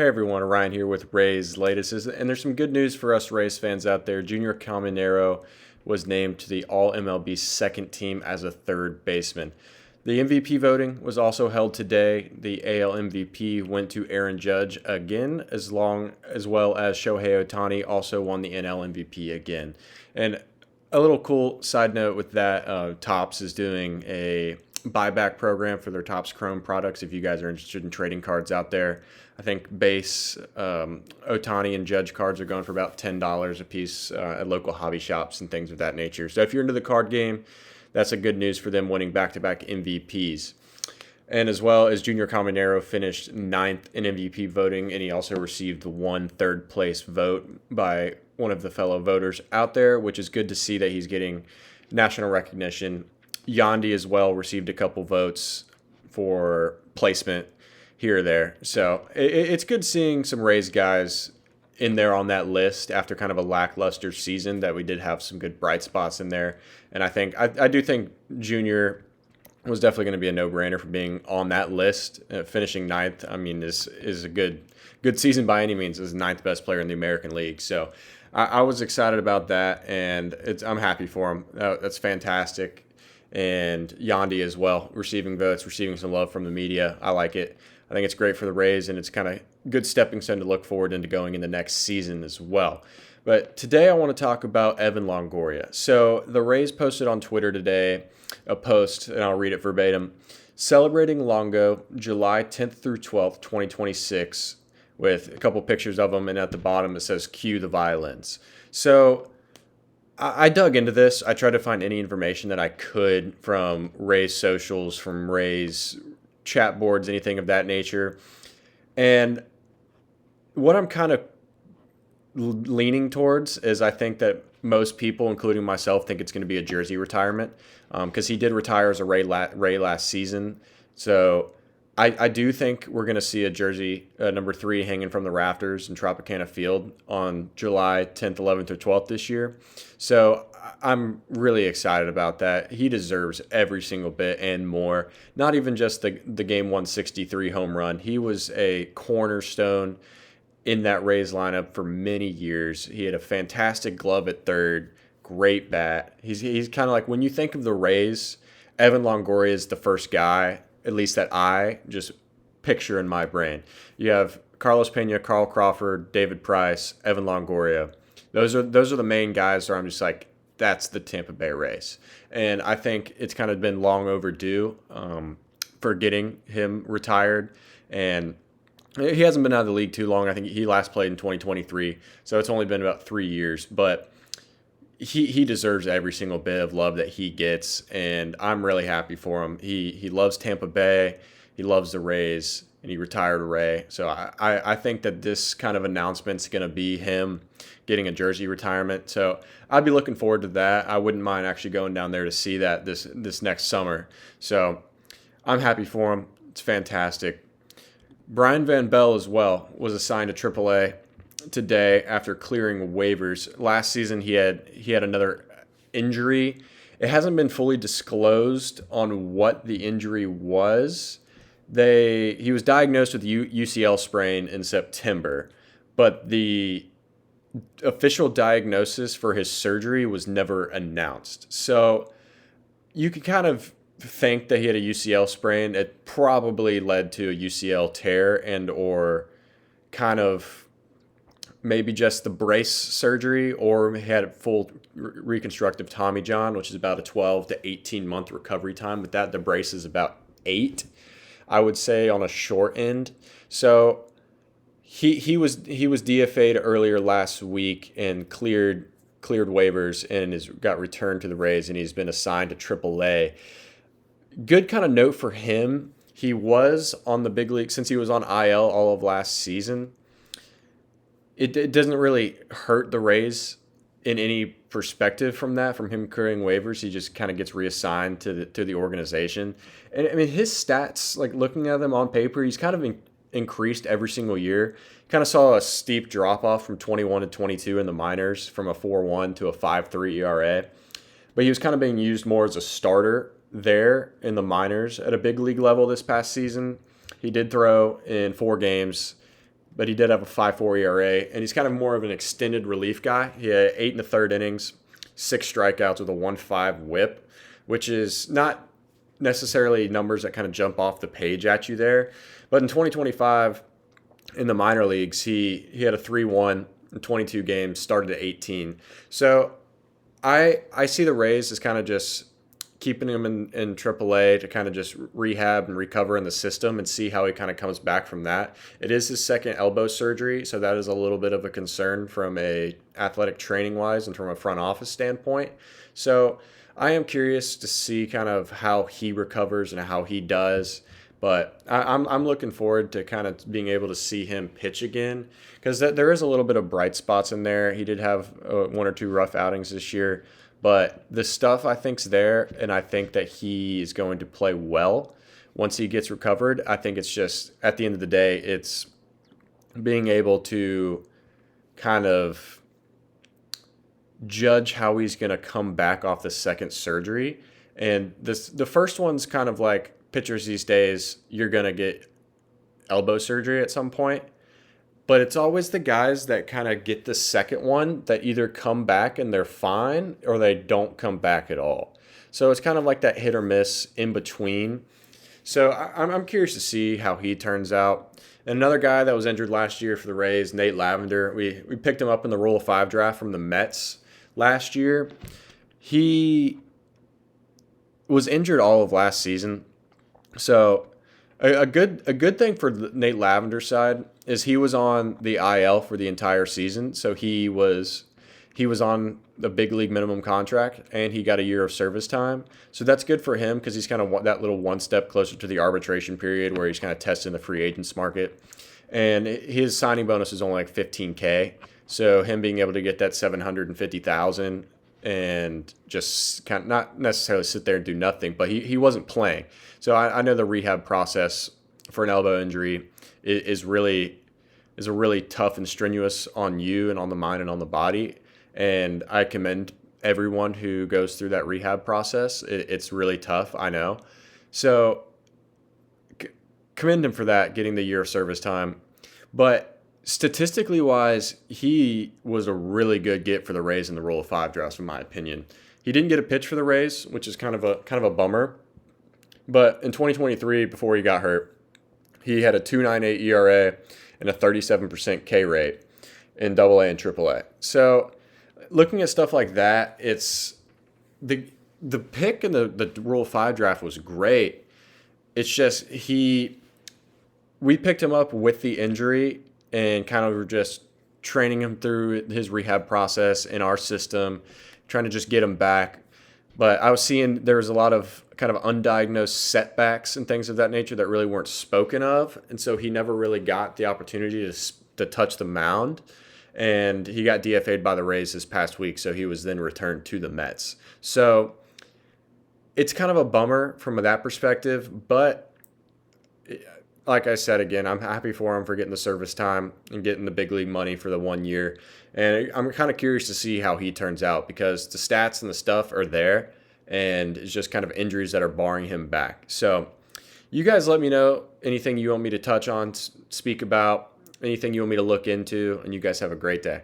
Hey everyone, Ryan here with Rays latest, and there's some good news for us Rays fans out there. Junior Caminero was named to the All MLB second team as a third baseman. The MVP voting was also held today. The AL MVP went to Aaron Judge again, as well as Shohei Ohtani also won the NL MVP again. And a little cool side note with that, Topps is doing a buyback program for their Topps Chrome products. If you guys are interested in trading cards out there, I think base Otani and Judge cards are going for about $10 a piece at local hobby shops and things of that nature. So if you're into the card game, that's a good news for them winning back-to-back MVPs. And as well as Junior Caminero finished ninth in MVP voting, and he also received one third place vote by one of the fellow voters out there, which is good to see that he's getting national recognition. Yandy as well received a couple votes for placement here or there. So it's good seeing some Rays guys in there on that list after kind of a lackluster season that we did have some good bright spots in there. And I do think Junior was definitely going to be a no-brainer for being on that list. Finishing ninth, I mean, is a good season by any means. Is the ninth best player in the American League. So I was excited about that, and I'm happy for him. That's fantastic. And Yandy as well, receiving votes, receiving some love from the media. I like it. I think it's great for the Rays, and it's kind of good stepping stone to look forward into going in the next season as well. But today I want to talk about Evan Longoria. So the Rays posted on Twitter today a post, and I'll read it verbatim, celebrating Longo July 10th through 12th, 2026, with a couple pictures of him, and at the bottom it says, cue the violins. So I dug into this. I tried to find any information that I could from Rays socials, from Rays chat boards, anything of that nature. And what I'm kind of leaning towards is I think that most people, including myself, think it's going to be a jersey retirement because he did retire as a Ray last season. So I do think we're going to see a jersey number 3 hanging from the rafters in Tropicana Field on July 10th, 11th, or 12th this year. So I'm really excited about that. He deserves every single bit and more. Not even just the game 163 home run. He was a cornerstone in that Rays lineup for many years. He had a fantastic glove at third, great bat. He's kind of like, when you think of the Rays, Evan Longoria is the first guy, at least that I just picture in my brain. You have Carlos Pena, Carl Crawford, David Price, Evan Longoria. Those are the main guys where I'm just like, that's the Tampa Bay Rays. And I think it's kind of been long overdue for getting him retired. And he hasn't been out of the league too long. I think he last played in 2023, so it's only been about 3 years. But he deserves every single bit of love that he gets, and I'm really happy for him. He loves Tampa Bay, he loves the Rays, and he retired a Ray. So I think that this kind of announcement's going to be him getting a jersey retirement. So I'd be looking forward to that. I wouldn't mind actually going down there to see that this next summer. So I'm happy for him. It's fantastic. Brian Van Bell as well was assigned to AAA today after clearing waivers. Last season he had another injury. It hasn't been fully disclosed on what the injury was. He was diagnosed with UCL sprain in September, but the official diagnosis for his surgery was never announced. So you could kind of think that he had a UCL sprain. It probably led to a UCL tear and or kind of maybe just the brace surgery, or he had a full reconstructive Tommy John, which is about a 12 to 18 month recovery time. With that, the brace is about 8, I would say, on a short end. So he was DFA'd earlier last week and cleared waivers and got returned to the Rays, and he's been assigned to AAA. Good kind of note for him. He was on the big league since he was on IL all of last season. It doesn't really hurt the Rays in any perspective from him clearing waivers. He just kind of gets reassigned to the organization. And I mean, his stats, like looking at them on paper, he's kind of increased every single year. Kind of saw a steep drop off from 21 to 22 in the minors, from a 4.1 to a 5.3 ERA. But he was kind of being used more as a starter there in the minors at a big league level this past season. He did throw in 4 games but he did have a 5.4 ERA, and he's kind of more of an extended relief guy. He had 8 1/3 innings, 6 strikeouts with a 1.5 WHIP, which is not necessarily numbers that kind of jump off the page at you there. But in 2025, in the minor leagues, he had a 3.1 in 22 games, started at 18. So I see the Rays as kind of just keeping him in AAA to kind of just rehab and recover in the system and see how he kind of comes back from that. It is his second elbow surgery, so that is a little bit of a concern from a athletic training wise and from a front office standpoint. So I am curious to see kind of how he recovers and how he does. But I'm looking forward to kind of being able to see him pitch again because there is a little bit of bright spots in there. He did have 1 or 2 rough outings this year, but the stuff I think's there, and I think that he is going to play well once he gets recovered. I think it's just at the end of the day, it's being able to kind of judge how he's going to come back off the second surgery. And the first one's kind of like pitchers these days, you're going to get elbow surgery at some point. But it's always the guys that kind of get the second one that either come back and they're fine or they don't come back at all. So it's kind of like that hit or miss in between. So I'm curious to see how he turns out. And another guy that was injured last year for the Rays, Nate Lavender, we picked him up in the Rule of 5 draft from the Mets last year. He was injured all of last season. So a good thing for Nate Lavender's side is he was on the IL for the entire season. So he was on the big league minimum contract and he got a year of service time. So that's good for him because he's kind of that little one step closer to the arbitration period where he's kind of testing the free agents market. And his signing bonus is only like $15K. So him being able to get that $750,000 and just kind of not necessarily sit there and do nothing, but he wasn't playing. So I know the rehab process for an elbow injury is a really tough and strenuous on you and on the mind and on the body. And I commend everyone who goes through that rehab process. It's really tough, I know. So commend him for that, getting the year of service time. But statistically wise, he was a really good get for the Rays in the Rule of 5 drafts, in my opinion. He didn't get a pitch for the Rays, which is kind of a bummer. But in 2023, before he got hurt, he had a 2.98 ERA and a 37% K rate in AA and AAA. So looking at stuff like that, it's the pick in the Rule of 5 draft was great. It's just we picked him up with the injury and kind of were just training him through his rehab process in our system, trying to just get him back. But I was seeing there was a lot of kind of undiagnosed setbacks and things of that nature that really weren't spoken of. And so he never really got the opportunity to touch the mound. And he got DFA'd by the Rays this past week, so he was then returned to the Mets. So it's kind of a bummer from that perspective, but like I said, again, I'm happy for him for getting the service time and getting the big league money for the 1 year. And I'm kind of curious to see how he turns out because the stats and the stuff are there and it's just kind of injuries that are barring him back. So you guys let me know anything you want me to touch on, speak about, anything you want me to look into, and you guys have a great day.